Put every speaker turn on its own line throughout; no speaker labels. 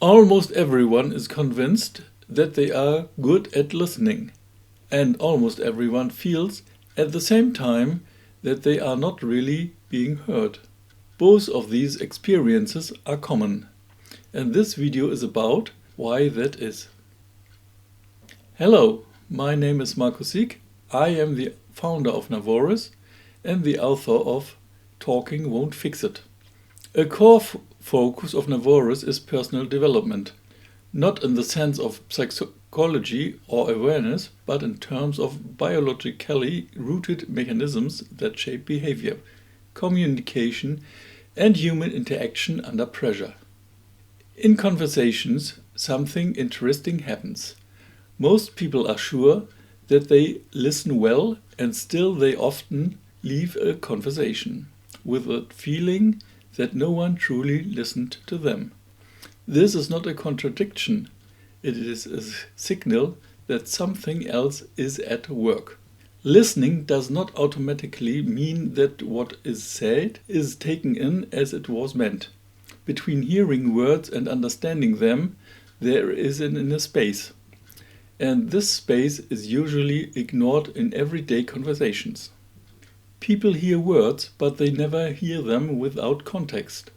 Almost everyone is convinced that they are good at listening, and almost everyone feels at the same time that they are not really being heard. Both of these experiences are common, and this video is about why that is. Hello, my name is Sieg. I am the founder of NAVORES and the author of Talking Won't Fix It. A core focus of NAVORES is personal development, not in the sense of psychology or awareness, but in terms of biologically rooted mechanisms that shape behavior, communication, and human interaction under pressure. In conversations, something interesting happens. Most people are sure that they listen well, and still they often leave a conversation with a feeling that no one truly listened to them. This is not a contradiction. It is a signal that something else is at work. Listening does not automatically mean that what is said is taken in as it was meant. Between hearing words and understanding them, there is an inner space. And this space is usually ignored in everyday conversations. People hear words, but they never hear them without context.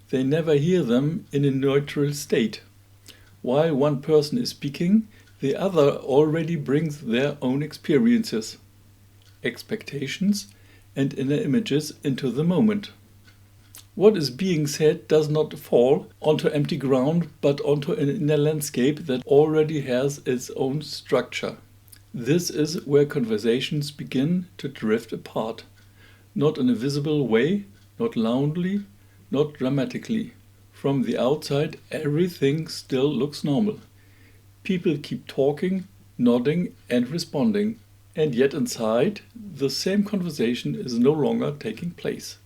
They never hear them in a neutral state. While one person is speaking, the other already brings their own experiences, expectations, and inner images into the moment. What is being said does not fall onto empty ground, but onto an inner landscape that already has its own structure. This is where conversations begin to drift apart. Not in a visible way, not loudly, not dramatically. From the outside, everything still looks normal. People keep talking, nodding, and responding, and yet inside, the same conversation is no longer taking place.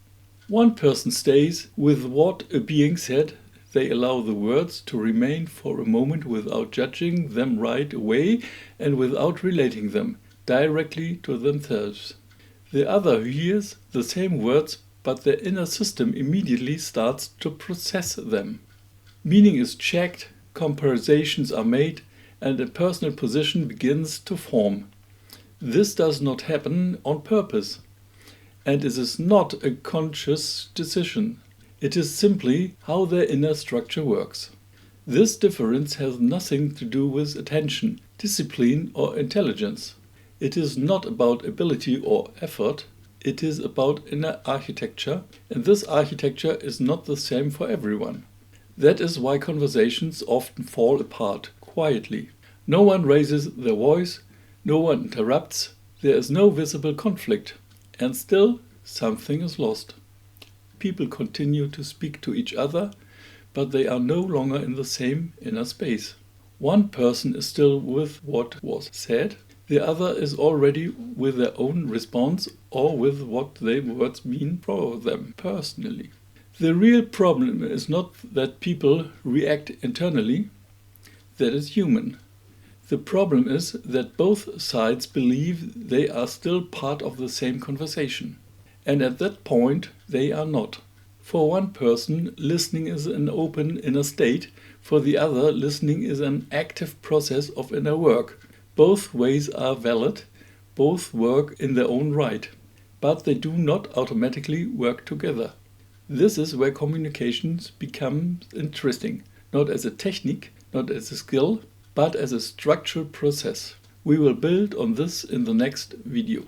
One person stays with what is being said. They allow the words to remain for a moment without judging them right away and without relating them directly to themselves. The other hears the same words, but their inner system immediately starts to process them. Meaning is checked, comparisons are made, and a personal position begins to form. This does not happen on purpose, and it is not a conscious decision. It is simply how their inner structure works. This difference has nothing to do with attention, discipline, or intelligence. It is not about ability or effort. It is about inner architecture, and this architecture is not the same for everyone. That is why conversations often fall apart quietly. No one raises their voice, no one interrupts, there is no visible conflict, and still something is lost. People continue to speak to each other, but they are no longer in the same inner space. One person is still with what was said, the other is already with their own response or with what their words mean for them personally. The real problem is not that people react internally, that is human. The problem is that both sides believe they are still part of the same conversation. And at that point, they are not. For one person, listening is an open inner state. For the other, listening is an active process of inner work. Both ways are valid. Both work in their own right. But they do not automatically work together. This is where communications become interesting. Not as a technique, not as a skill, but as a structural process. We will build on this in the next video.